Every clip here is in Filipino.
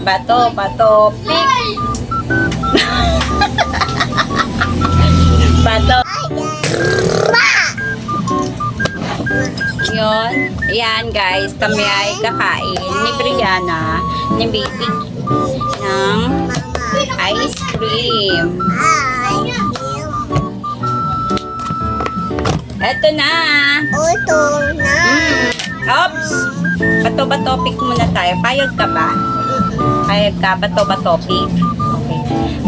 Bato, bato, pick. Bato. Yun. Yan guys, kami ay kakain ni Brianna, ni Baby, ng ice cream. Eto na. Ito na. Oops. Bato-bato pick muna tayo. Payag ka ba? Payag ka? Bato-bato pick. Okay.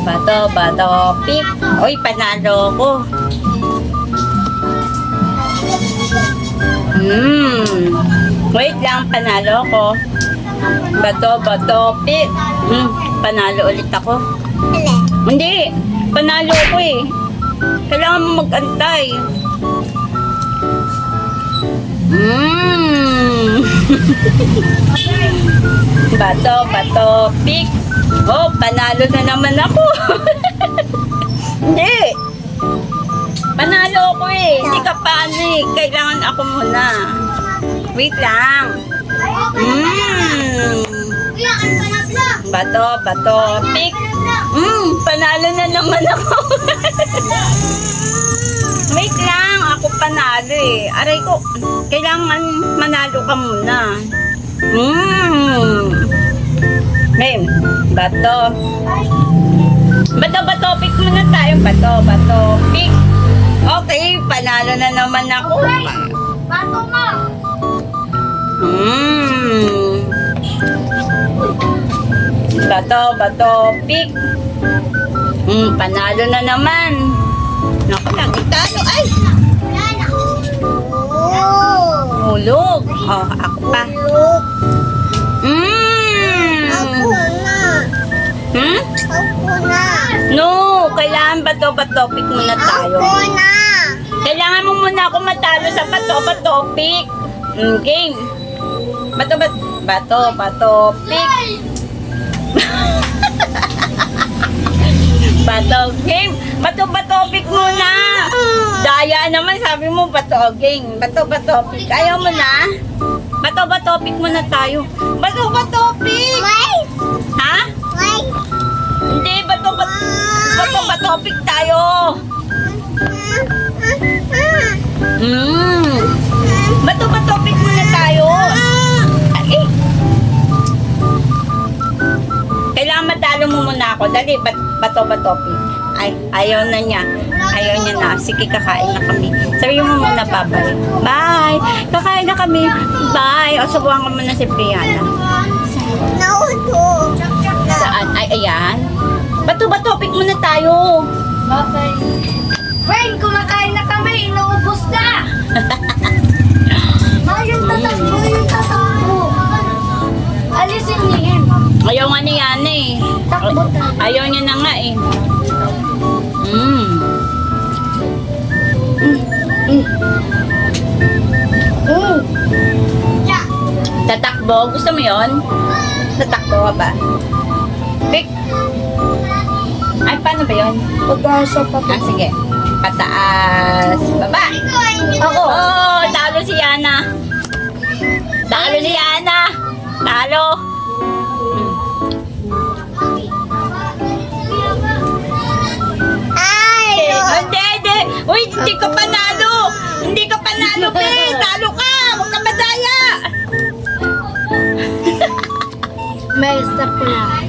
Bato-bato pick. Uy, panalo ko. Wait lang, panalo ko. Bato-bato pick. Panalo ulit ako. Hindi. Panalo ko eh. Kailangan mo mag-antay. Bato, bato, pick. Oh, panalo na naman ako. Hindi. Panalo ako eh. Hindi ka paano eh. Kailangan ako muna. Wait lang. Bato, bato, pick. Panalo na naman ako. Wait lang, ako panalo eh. Aray ko, kailangan manalo ka muna. Ngayon, bato. Bato, pick muna tayo. Bato, pick. Okay, panalo na naman ako. Bato mo. Bato, pick. Panalo na naman. Naku, lagi talo. Ay! Hulog. Oh, ako pa. Ako na. Ako na. No, kailangan bato, pick muna tayo. Ako na. Kailangan mo muna ako matalo sa bato, pick. Game. Bato, pick. Bato, game. Bato, pick muna. Daya naman, sabi mo, bato, game. Bato, pick. Ayaw mo na? Bato, pick muna tayo. Bato, pick. Wait. Ha? Wait. Hindi, bato, pick tayo. Bato, pick muna tayo. Ay. Kailangan matalo mo muna ako. Dali, bato, pick. Ay, ayaw na niya. Ayaw niya na. Sige, kakain na kami. Sabihin mo muna, bye. Bye. Kakain na kami. Bye. O, subuhan ko muna si Brianna. Nauto. Saan? Ay, ayan. Bato, pick muna tayo. Okay. Friend, kumakain na kami. Inuubos na. Yung tatakbo. Alisin niya yan. Ayaw nga ni Yana eh. Takbo tayo. Ayaw niya na nga eh. Tatakbo? Gusto mo yon? Tatakbo ka ba? Pick. Ay, paano ba yun? Pag-asa pa. Sige. Pataas. Baba. Ako. Oh, talo si Yana. Talo si Yana. Talo. Ay. Hindi. Uy, hindi ka panalo. Hindi ka panalo, Pin. Talo ka. Huwag ka madaya. May stop na.